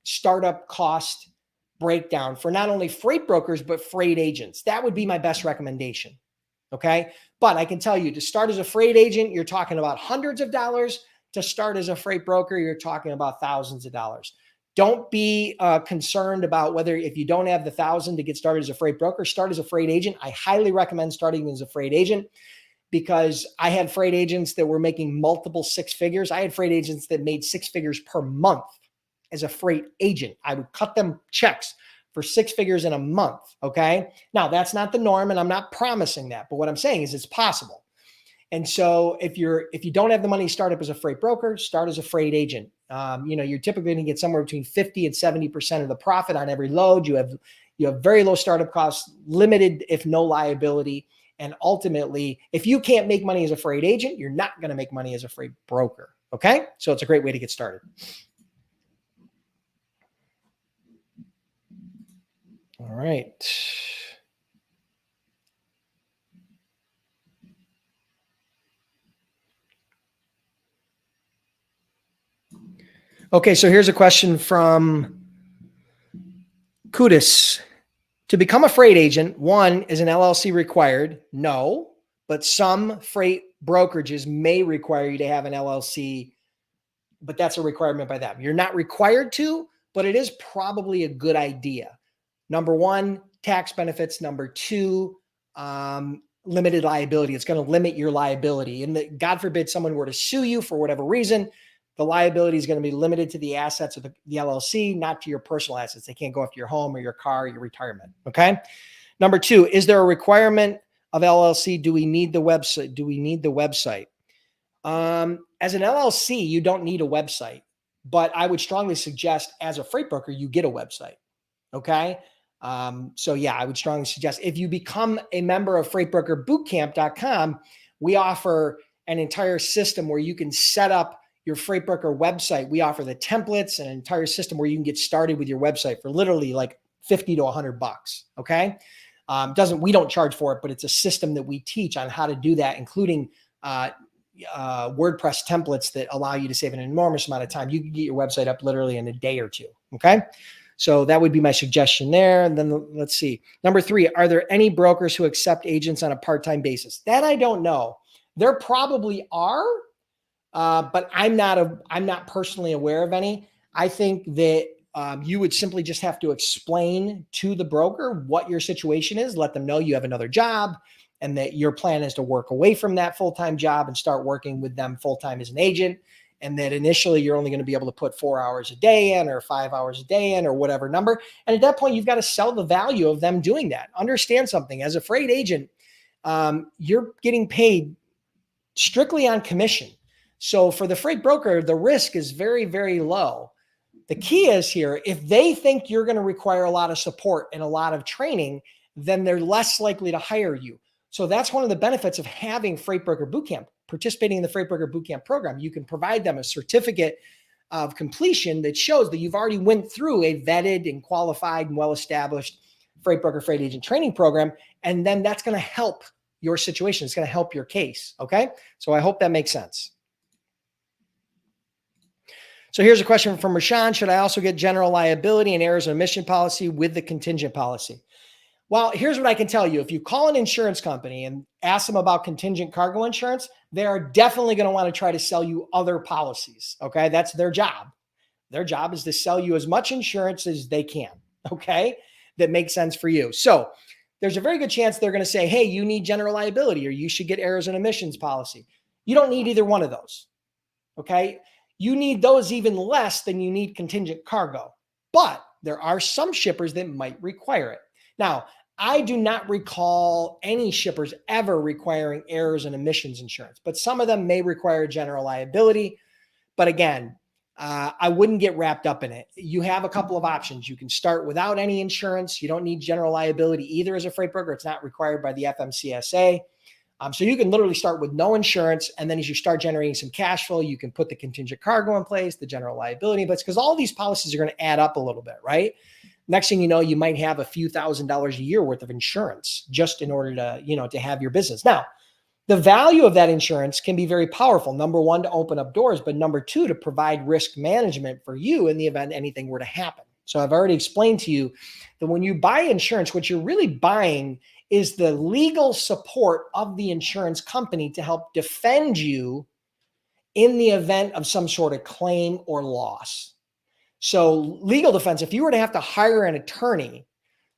startup cost breakdown for not only freight brokers, but freight agents. That would be my best recommendation. Okay. But I can tell you to start as a freight agent, you're talking about hundreds of dollars. To start as a freight broker, you're talking about thousands of dollars. Don't be concerned about whether if you don't have the $1,000 to get started as a freight broker, start as a freight agent. I highly recommend starting as a freight agent because I had freight agents that were making multiple six figures. I had freight agents that made six figures per month as a freight agent. I would cut them checks for six figures in a month. Okay. Now that's not the norm and I'm not promising that, but what I'm saying is it's possible. And so if you don't have the money to start up as a freight broker, start as a freight agent. You're typically going to get somewhere between 50 and 70% of the profit on every load. You have very low startup costs, limited, if no liability. And ultimately, if you can't make money as a freight agent, you're not going to make money as a freight broker. Okay. So it's a great way to get started. All right. Okay, so here's a question from Kudis. To become a freight agent, one, is an LLC required? No, but some freight brokerages may require you to have an LLC, but that's a requirement by them. You're not required to, but it is probably a good idea. Number one, tax benefits. Number two, limited liability. It's going to limit your liability. And God forbid someone were to sue you for whatever reason, the liability is going to be limited to the assets of the LLC, not to your personal assets. They can't go after your home or your car or your retirement. Okay. Number 2, is there a requirement of LLC? Do we need the website? As an LLC, you don't need a website, but I would strongly suggest as a freight broker, you get a website. Okay. So yeah, I would strongly suggest if you become a member of freightbrokerbootcamp.com, we offer an entire system where you can set up your freight broker website. We offer the templates and an entire system where you can get started with your website for literally like $50 to $100. Okay. We don't charge for it, but it's a system that we teach on how to do that, including, WordPress templates that allow you to save an enormous amount of time. You can get your website up literally in a day or two. Okay. So that would be my suggestion there. And then let's see. Number 3, are there any brokers who accept agents on a part-time basis? That I don't know. There probably are, but I'm not personally aware of any. I think that you would simply just have to explain to the broker what your situation is, let them know you have another job and that your plan is to work away from that full-time job and start working with them full-time as an agent. And that initially you're only going to be able to put 4 hours a day in or 5 hours a day in or whatever number. And at that point, you've got to sell the value of them doing that. Understand something. As a freight agent, you're getting paid strictly on commission. So for the freight broker, the risk is very, very low. The key is here, if they think you're going to require a lot of support and a lot of training, then they're less likely to hire you. So that's one of the benefits of having Freight Broker Bootcamp, participating in the Freight Broker Bootcamp program. You can provide them a certificate of completion that shows that you've already went through a vetted and qualified and well-established freight broker, freight agent training program. And then that's going to help your situation. It's going to help your case. Okay. So I hope that makes sense. So here's a question from Rashawn. Should I also get general liability and errors and omission policy with the contingent policy? Well, here's what I can tell you. If you call an insurance company and ask them about contingent cargo insurance, they are definitely going to want to try to sell you other policies. Okay. That's their job. Their job is to sell you as much insurance as they can. Okay. That makes sense for you. So there's a very good chance they're going to say, hey, you need general liability or you should get errors and omissions policy. You don't need either one of those. Okay. You need those even less than you need contingent cargo, but there are some shippers that might require it. Now, I do not recall any shippers ever requiring errors and omissions insurance, but some of them may require general liability. But again, I wouldn't get wrapped up in it. You have a couple of options. You can start without any insurance. You don't need general liability either as a freight broker. It's not required by the FMCSA. So you can literally start with no insurance. And then as you start generating some cash flow, you can put the contingent cargo in place, the general liability, but it's because all these policies are going to add up a little bit, right? Next thing you know, you might have a few $1,000s a year worth of insurance just in order to, to have your business. Now, the value of that insurance can be very powerful. Number one, to open up doors, but number two, to provide risk management for you in the event anything were to happen. So I've already explained to you that when you buy insurance, what you're really buying is the legal support of the insurance company to help defend you in the event of some sort of claim or loss. So legal defense, if you were to have to hire an attorney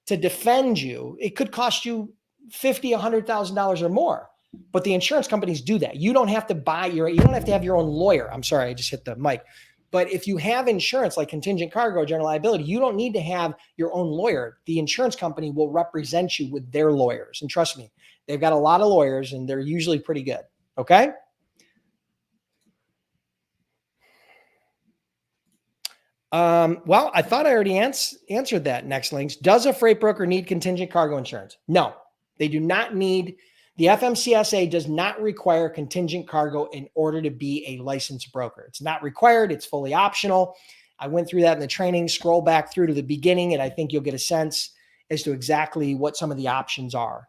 to defend you, it could cost you $50,000, $100,000 or more. But the insurance companies do that. You don't have to you don't have to have your own lawyer. I'm sorry, I just hit the mic. But if you have insurance like contingent cargo, general liability, you don't need to have your own lawyer. The insurance company will represent you with their lawyers. And trust me, they've got a lot of lawyers and they're usually pretty good. Okay. Well, I thought I already answered that. Next links. Does a freight broker need contingent cargo insurance? No, they do not need. The FMCSA does not require contingent cargo in order to be a licensed broker. It's not required. It's fully optional. I went through that in the training. Scroll back through to the beginning, and I think you'll get a sense as to exactly what some of the options are.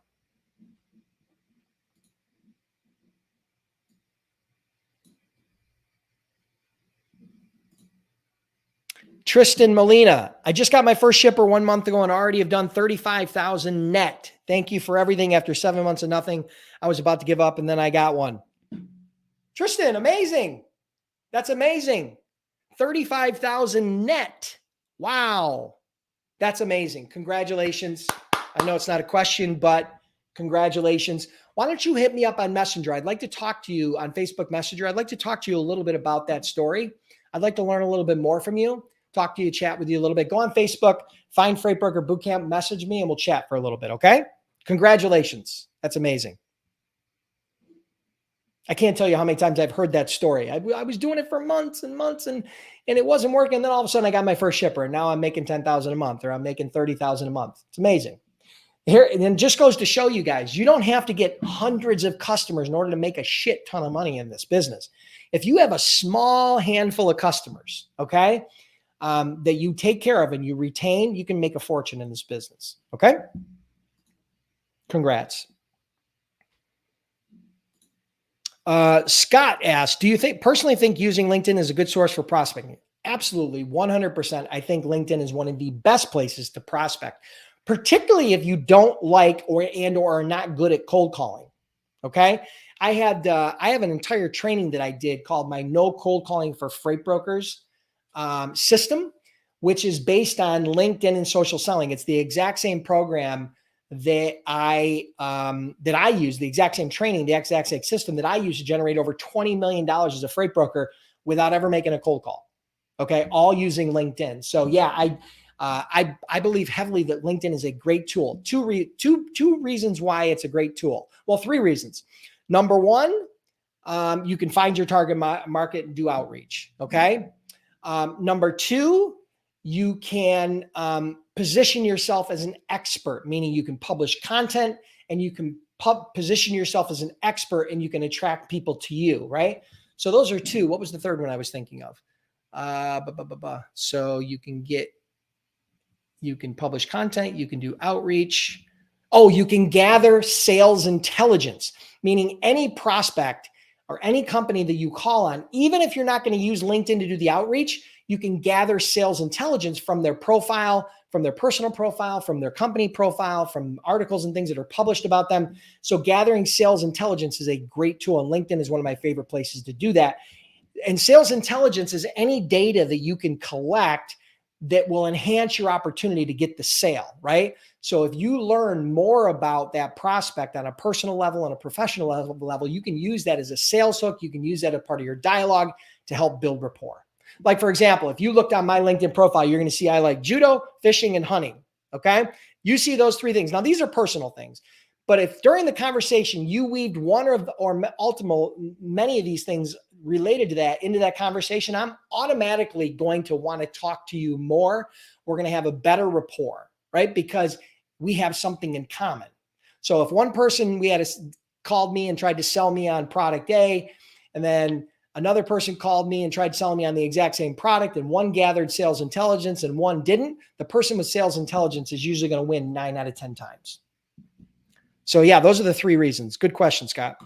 Tristan Molina, I just got my first shipper 1 month ago and already have done 35,000 net. Thank you for everything. After 7 months of nothing, I was about to give up and then I got one. Tristan, amazing. That's amazing. 35,000 net. Wow. That's amazing. Congratulations. I know it's not a question, but congratulations. why don't you hit me up on Messenger? I'd like to talk to you on Facebook Messenger. I'd like to talk to you a little bit about that story. I'd like to learn a little bit more from you, talk to you, chat with you a little bit. Go on Facebook, find Freight Broker Bootcamp, message me, and we'll chat for a little bit, okay? Congratulations. That's amazing. I can't tell you how many times I've heard that story. I was doing it for months and months and it wasn't working. Then all of a sudden I got my first shipper and now I'm making 10,000 a month or I'm making 30,000 a month. It's amazing. Here, and it just goes to show you guys, you don't have to get hundreds of customers in order to make a shit ton of money in this business. If you have a small handful of customers, okay, that you take care of and you retain, you can make a fortune in this business. Okay. Congrats. Scott asked, do you personally think using LinkedIn is a good source for prospecting? Absolutely. 100%. I think LinkedIn is one of the best places to prospect, particularly if you don't like or are not good at cold calling. Okay. I have an entire training that I did called my No Cold Calling for Freight Brokers system, which is based on LinkedIn and social selling. It's the exact same program that I use, the exact same training, the exact same system that I use to generate over $20 million as a freight broker without ever making a cold call. Okay. All using LinkedIn. So yeah, I believe heavily that LinkedIn is a great tool. Two reasons why it's a great tool. Well, 3 reasons. Number 1, you can find your target market and do outreach. Okay. Number 2, you can position yourself as an expert, meaning you can publish content and you can position yourself as an expert and you can attract people to you, right? So those are 2. What was the third one I was thinking of? So you can publish content, you can do outreach. Oh, you can gather sales intelligence, meaning any prospect or any company that you call on, even if you're not going to use LinkedIn to do the outreach, you can gather sales intelligence from their profile, from their personal profile, from their company profile, from articles and things that are published about them. So gathering sales intelligence is a great tool, and LinkedIn is one of my favorite places to do that. And sales intelligence is any data that you can collect that will enhance your opportunity to get the sale, right? So if you learn more about that prospect on a personal level and a professional level, you can use that as a sales hook. You can use that as part of your dialogue to help build rapport. Like, for example, if you looked on my LinkedIn profile, you're going to see I like judo, fishing, and hunting. Okay. You see those 3 things. Now, these are personal things, but if during the conversation you weaved one or many of these things related to that into that conversation, I'm automatically going to want to talk to you more. We're going to have a better rapport, right? Because we have something in common. So if one person called me and tried to sell me on product A, and then another person called me and tried selling me on the exact same product, and one gathered sales intelligence and one didn't, the person with sales intelligence is usually going to win 9 out of 10 times. So yeah, those are the 3 reasons. Good question, Scott.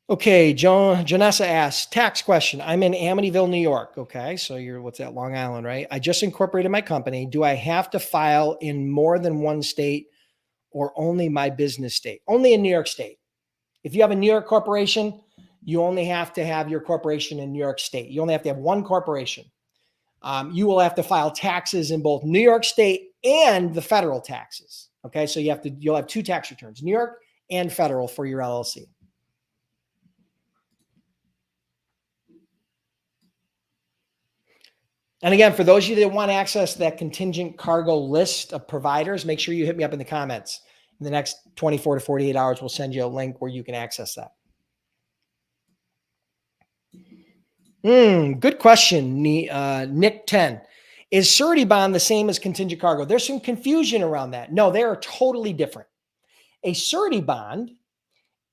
Okay, Janessa asks, tax question. I'm in Amityville, New York. Okay, so what's that, Long Island, right? I just incorporated my company. Do I have to file in more than one state or only my business state? Only in New York State. If you have a New York corporation, you only have to have your corporation in New York State. You only have to have one corporation. You will have to file taxes in both New York State and the federal taxes. Okay, so you'll have 2 tax returns, New York and federal, for your LLC. And again, for those of you that want to access that contingent cargo list of providers, make sure you hit me up in the comments. In the next 24 to 48 hours, we'll send you a link where you can access that. Good question, Nick 10. Is surety bond the same as contingent cargo? There's some confusion around that. No, they are totally different. A surety bond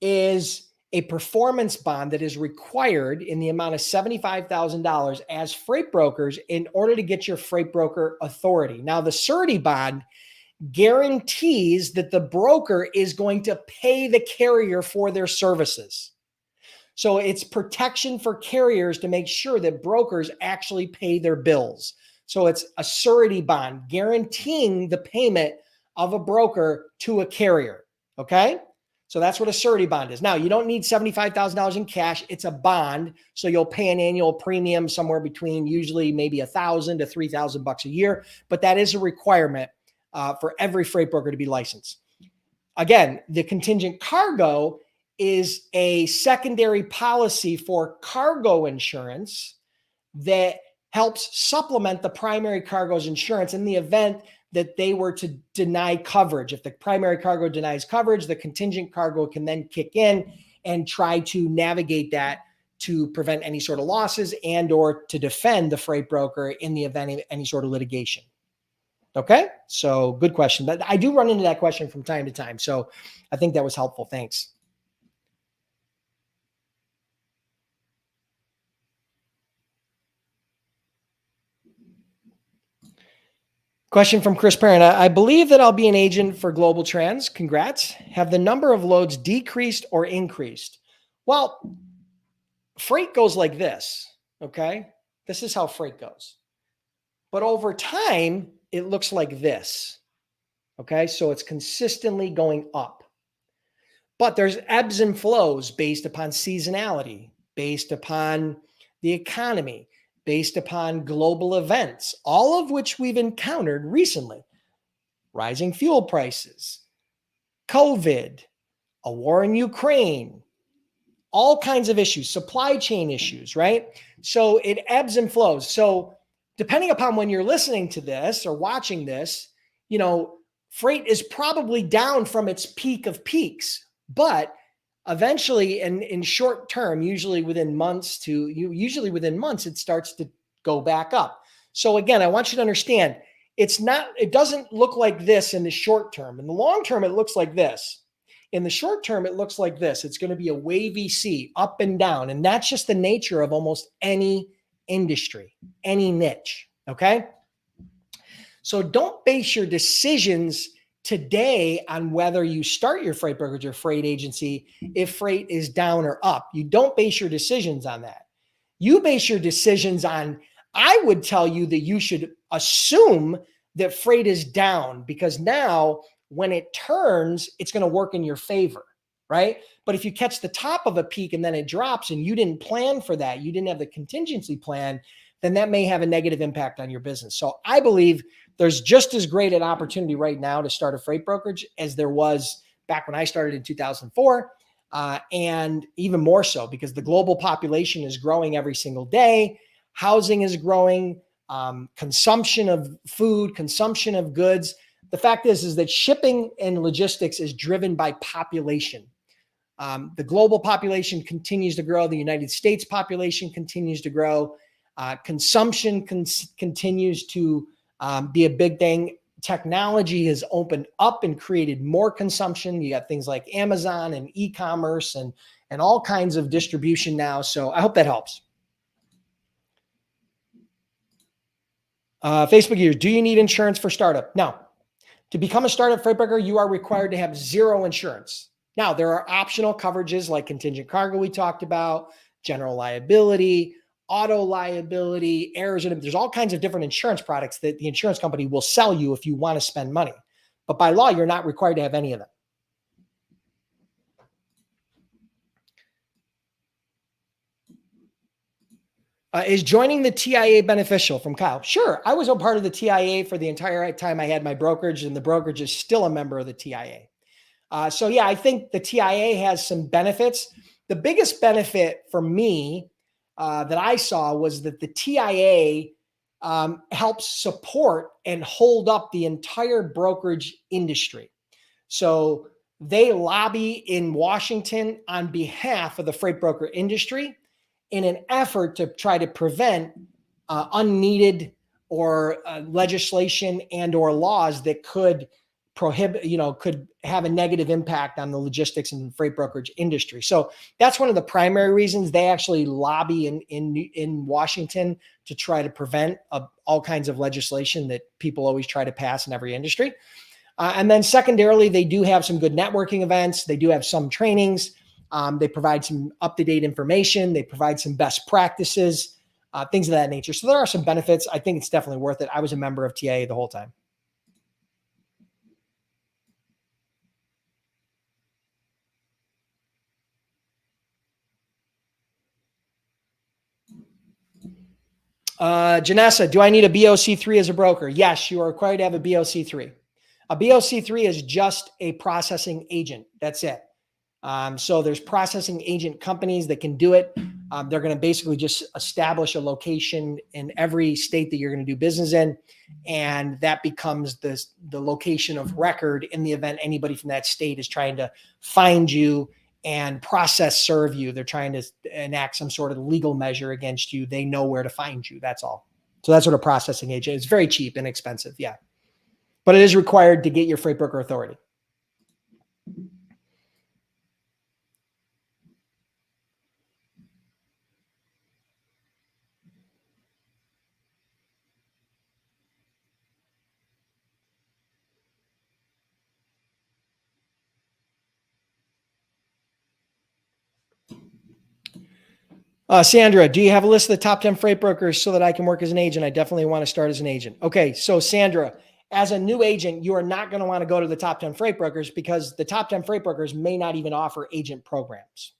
is a performance bond that is required in the amount of $75,000 as freight brokers in order to get your freight broker authority. Now, the surety bond guarantees that the broker is going to pay the carrier for their services. So it's protection for carriers to make sure that brokers actually pay their bills. So it's a surety bond guaranteeing the payment of a broker to a carrier. Okay. So that's what a surety bond is. Now, you don't need $75,000 in cash. It's a bond. So you'll pay an annual premium somewhere between usually maybe $1,000 to $3,000 a year. But that is a requirement for every freight broker to be licensed. Again, the contingent cargo is a secondary policy for cargo insurance that helps supplement the primary cargo's insurance in the event that they were to deny coverage. If the primary cargo denies coverage, the contingent cargo can then kick in and try to navigate that to prevent any sort of losses and or to defend the freight broker in the event of any sort of litigation. Okay, so good question. But I do run into that question from time to time. So I think that was helpful. Thanks. Question from Chris Parent. I believe that I'll be an agent for Global Trans. Congrats. Have the number of loads decreased or increased? Well, freight goes like this, okay? This is how freight goes. But over time, it looks like this, okay? So it's consistently going up. But there's ebbs and flows based upon seasonality, based upon the economy, based upon global events, all of which we've encountered recently. Rising fuel prices, COVID, a war in Ukraine, all kinds of issues, supply chain issues, right? So it ebbs and flows. So depending upon when you're listening to this or watching this, freight is probably down from its peak of peaks, but eventually, in short term, usually within months, it starts to go back up. So again, I want you to understand, it doesn't look like this in the short term. In the long term, it looks like this. In the short term, it looks like this. It's going to be a wavy C, up and down. And that's just the nature of almost any industry, any niche. Okay. So don't base your decisions today on whether you start your freight brokerage or freight agency if freight is down or up. You don't base your decisions on that. You base your decisions on, I would tell you that you should assume that freight is down, because now when it turns, it's going to work in your favor, right? But if you catch the top of a peak and then it drops and you didn't plan for that, you didn't have the contingency plan, then that may have a negative impact on your business. So I believe there's just as great an opportunity right now to start a freight brokerage as there was back when I started in 2004, and even more so because the global population is growing every single day. Housing is growing, consumption of food, consumption of goods. The fact is that shipping and logistics is driven by population. The global population continues to grow. The United States population continues to grow. Consumption continues to be a big thing. Technology has opened up and created more consumption. You got things like Amazon and e-commerce and all kinds of distribution now. So I hope that helps. Facebook users, do you need insurance for startup? No. To become a startup freight broker, you are required to have zero insurance. Now, there are optional coverages like contingent cargo we talked about, general liability, auto liability, errors. There's all kinds of different insurance products that the insurance company will sell you if you want to spend money. But by law, you're not required to have any of them. Is joining the TIA beneficial? From Kyle. Sure. I was a part of the TIA for the entire time I had my brokerage, and the brokerage is still a member of the TIA. So yeah, I think the TIA has some benefits. The biggest benefit for me that I saw was that the TIA helps support and hold up the entire brokerage industry. So they lobby in Washington on behalf of the freight broker industry in an effort to try to prevent unneeded or legislation and or laws that could prohibit, could have a negative impact on the logistics and freight brokerage industry. So that's one of the primary reasons they actually lobby in Washington to try to prevent all kinds of legislation that people always try to pass in every industry. And then secondarily, they do have some good networking events. They do have some trainings. They provide some up-to-date information. They provide some best practices, things of that nature. So there are some benefits. I think it's definitely worth it. I was a member of TIA the whole time. Janessa, do I need a BOC3 as a broker? Yes, you are required to have a BOC3. A BOC3 is just a processing agent. That's it. So there's processing agent companies that can do it. They're going to basically just establish a location in every state that you're going to do business in. And that becomes the location of record in the event anybody from that state is trying to find you and process serve you. They're trying to enact some sort of legal measure against you. They know where to find you. That's all. So that's what a processing agent is. Very cheap and inexpensive. Yeah. But it is required to get your freight broker authority. Sandra, do you have a list of the top 10 freight brokers so that I can work as an agent? I definitely want to start as an agent. Okay, so Sandra, as a new agent, you are not going to want to go to the top 10 freight brokers because the top 10 freight brokers may not even offer agent programs.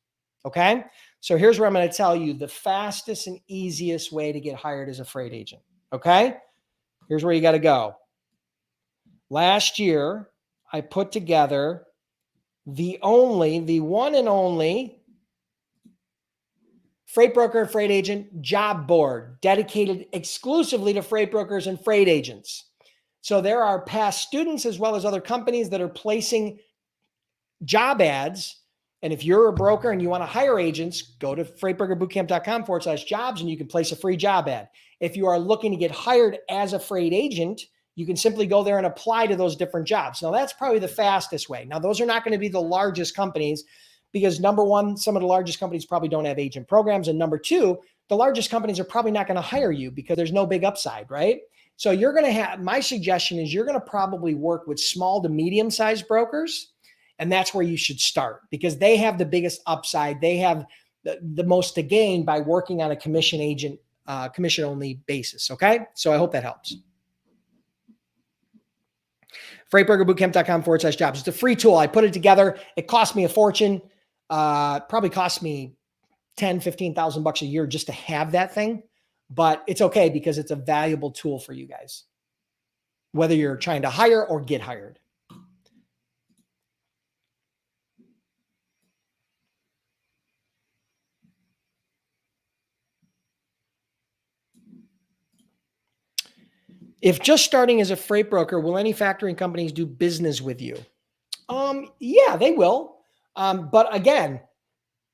Okay, so here's where I'm going to tell you the fastest and easiest way to get hired as a freight agent. Okay, here's where you got to go. Last year, I put together the one and only freight broker and freight agent job board dedicated exclusively to freight brokers and freight agents. So there are past students as well as other companies that are placing job ads. And if you're a broker and you want to hire agents, go to freightbrokerbootcamp.com/jobs and you can place a free job ad. If you are looking to get hired as a freight agent, you can simply go there and apply to those different jobs. Now, that's probably the fastest way. Now, those are not going to be the largest companies because number one, some of the largest companies probably don't have agent programs. And number two, the largest companies are probably not going to hire you because there's no big upside, right? So you're going to have, my suggestion is you're going to probably work with small to medium-sized brokers. And that's where you should start because they have the biggest upside. They have the most to gain by working on a commission agent, commission only basis. Okay. So I hope that helps. freightbrokerbootcamp.com/jobs. It's a free tool. I put it together. It cost me a fortune. Probably cost me $10,000-$15,000 a year just to have that thing, but it's okay because it's a valuable tool for you guys, whether you're trying to hire or get hired. If just starting as a freight broker, will any factoring companies do business with you? Yeah, they will. But again,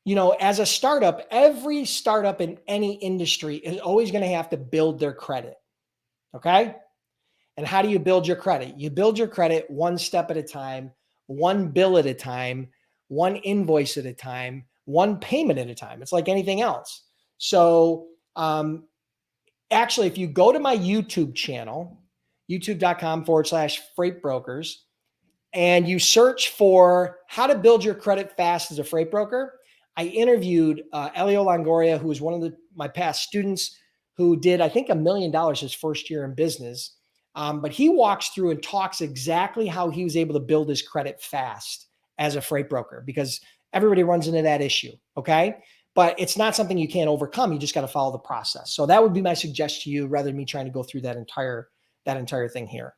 you know, as a startup, every startup in any industry is always going to have to build their credit. Okay. And how do you build your credit? You build your credit one step at a time, one bill at a time, one invoice at a time, one payment at a time. It's like anything else. So, actually, if you go to my YouTube channel, youtube.com/freight brokers, and you search for how to build your credit fast as a freight broker, I interviewed Elio Longoria, who was one of my past students who did, I think, $1 million his first year in business. But he walks through and talks exactly how he was able to build his credit fast as a freight broker because everybody runs into that issue. Okay. But it's not something you can't overcome. You just got to follow the process. So that would be my suggestion to you rather than me trying to go through that entire thing here.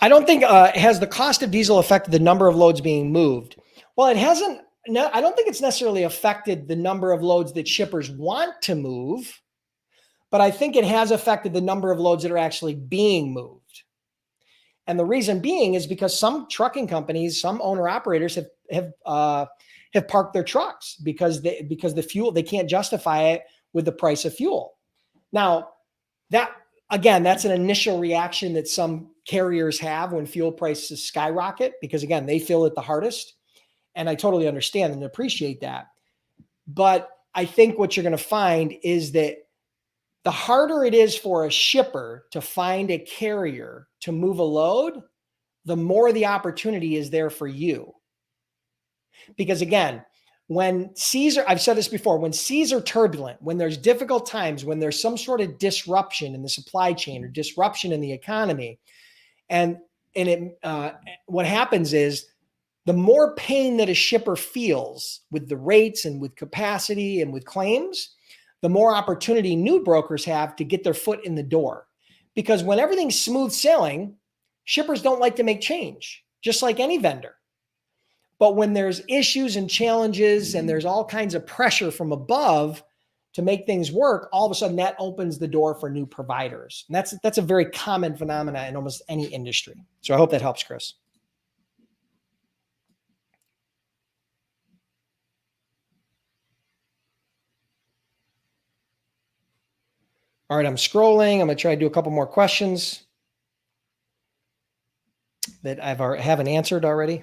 I don't think has the cost of diesel affected the number of loads being moved? Well, it hasn't. No, I don't think it's necessarily affected the number of loads that shippers want to move, but I think it has affected the number of loads that are actually being moved. And the reason being is because some trucking companies, some owner operators have parked their trucks because the fuel, they can't justify it with the price of fuel. Now, that's an initial reaction that some carriers have when fuel prices skyrocket because, again, they feel it the hardest. And I totally understand and appreciate that. But I think what you're going to find is that the harder it is for a shipper to find a carrier to move a load, the more the opportunity is there for you. Because again, I've said this before, when seas are turbulent, when there's difficult times, when there's some sort of disruption in the supply chain or disruption in the economy, and what happens is the more pain that a shipper feels with the rates and with capacity and with claims, the more opportunity new brokers have to get their foot in the door. Because when everything's smooth sailing, shippers don't like to make change, just like any vendor. But when there's issues and challenges and there's all kinds of pressure from above to make things work, all of a sudden that opens the door for new providers. And that's a very common phenomenon in almost any industry. So I hope that helps, Chris. All right, I'm scrolling. I'm going to try to do a couple more questions that haven't answered already.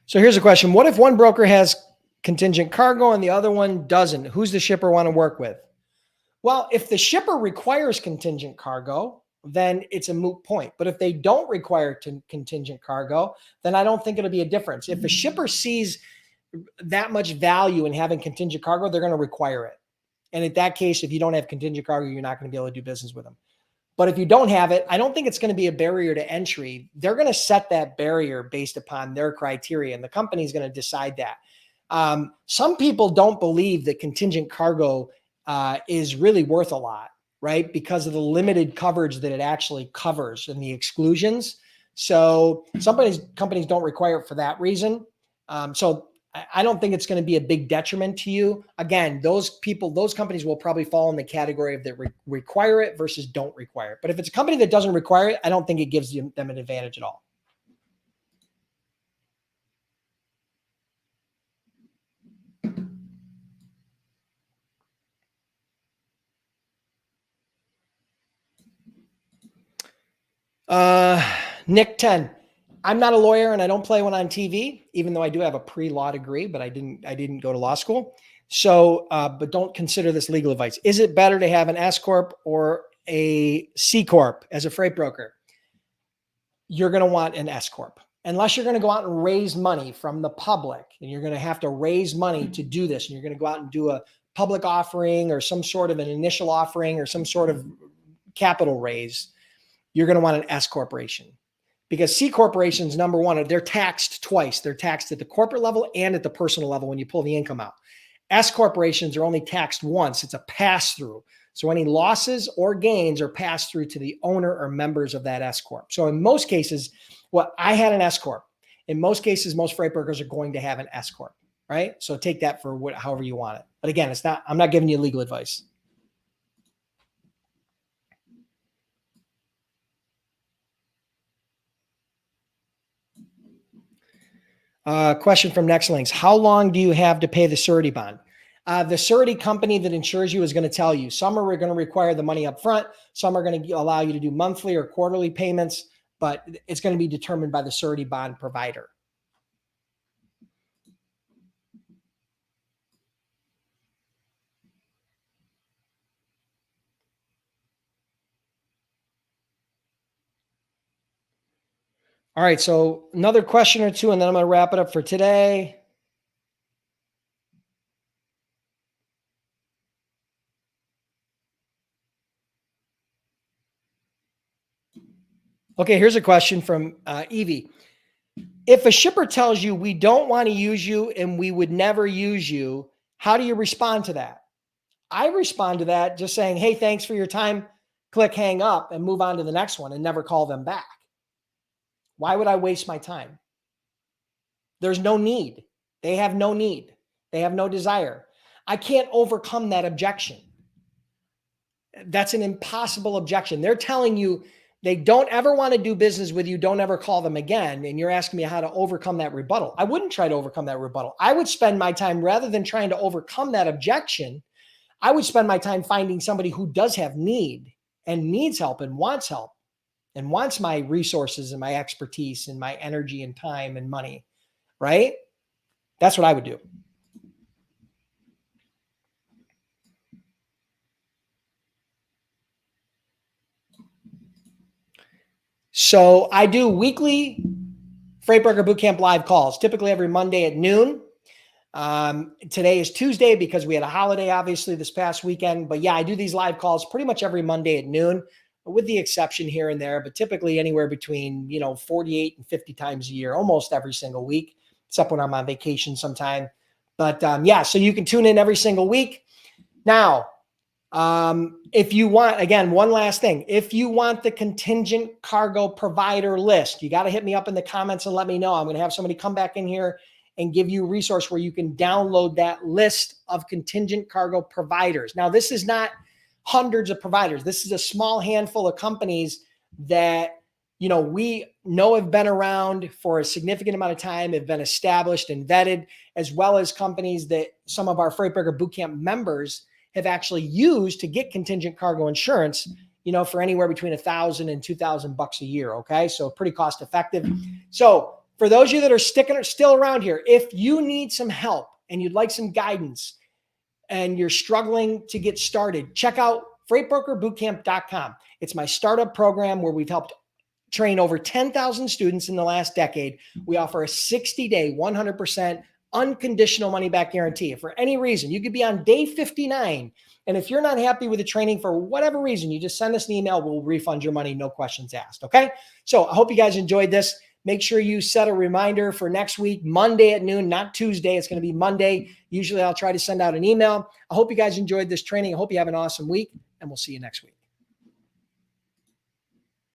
So here's a question. What if one broker has contingent cargo and the other one doesn't? Who's the shipper want to work with? Well, if the shipper requires contingent cargo, then it's a moot point. But if they don't require contingent cargo, then I don't think it'll be a difference. If a shipper sees that much value in having contingent cargo, they're going to require it. And in that case, if you don't have contingent cargo, you're not going to be able to do business with them. But if you don't have it, I don't think it's going to be a barrier to entry. They're going to set that barrier based upon their criteria, and the company is going to decide that. Some people don't believe that contingent cargo is really worth a lot, right? Because of the limited coverage that it actually covers and the exclusions. So some companies don't require it for that reason. So I don't think it's going to be a big detriment to you. Again, those companies will probably fall in the category of that require it versus don't require it. But if it's a company that doesn't require it, I don't think it gives them an advantage at all. Nick 10. I'm not a lawyer and I don't play one on TV, even though I do have a pre-law degree, but I didn't go to law school. So, but don't consider this legal advice. Is it better to have an S Corp or a C Corp as a freight broker? You're going to want an S Corp. Unless you're going to go out and raise money from the public, and you're going to have to raise money to do this, and you're going to go out and do a public offering or some sort of an initial offering or some sort of capital raise, you're going to want an S corporation. Because C corporations, number one, they're taxed twice. They're taxed at the corporate level and at the personal level when you pull the income out. S corporations are only taxed once. It's a pass-through. So any losses or gains are passed through to the owner or members of that S corp. So in most cases, I had an S corp. In most cases, most freight brokers are going to have an S corp, right? So take that for however you want it. But again, I'm not giving you legal advice. Question from NextLinks. How long do you have to pay the surety bond? The surety company that insures you is going to tell you. Some are going to require the money up front. Some are going to allow you to do monthly or quarterly payments, but it's going to be determined by the surety bond provider. All right, so another question or two, and then I'm going to wrap it up for today. Okay, here's a question from Evie. If a shipper tells you we don't want to use you and we would never use you, how do you respond to that? I respond to that just saying, hey, thanks for your time, click hang up and move on to the next one and never call them back. Why would I waste my time? There's no need. They have no need. They have no desire. I can't overcome that objection. That's an impossible objection. They're telling you they don't ever want to do business with you. Don't ever call them again. And you're asking me how to overcome that rebuttal. I wouldn't try to overcome that rebuttal. I would spend my time, rather than trying to overcome that objection, I would spend my time finding somebody who does have need and needs help and wants my resources and my expertise and my energy and time and money, right? That's what I would do. So I do weekly Freight Broker Bootcamp live calls, typically every Monday at noon. Today is Tuesday because we had a holiday, obviously, this past weekend. But yeah, I do these live calls pretty much every Monday at noon, with the exception here and there, but typically anywhere between, 48 and 50 times a year, almost every single week, except when I'm on vacation sometime. But yeah, so you can tune in every single week. Now, if you want, again, one last thing, if you want the contingent cargo provider list, you got to hit me up in the comments and let me know. I'm going to have somebody come back in here and give you a resource where you can download that list of contingent cargo providers. Now, this is not hundreds of providers. This is a small handful of companies that, we know have been around for a significant amount of time, have been established and vetted, as well as companies that some of our Freight Broker Bootcamp members have actually used to get contingent cargo insurance, for anywhere between $1,000 and $2,000 a year. Okay. So pretty cost effective. So for those of you that are still around here, if you need some help and you'd like some guidance and you're struggling to get started, check out freightbrokerbootcamp.com. It's my startup program where we've helped train over 10,000 students in the last decade. We offer a 60-day, 100% unconditional money back guarantee. If for any reason, you could be on day 59, and if you're not happy with the training for whatever reason, you just send us an email. We'll refund your money, no questions asked. Okay. So I hope you guys enjoyed this. Make sure you set a reminder for next week, Monday at noon, not Tuesday. It's going to be Monday. Usually I'll try to send out an email. I hope you guys enjoyed this training. I hope you have an awesome week, and we'll see you next week.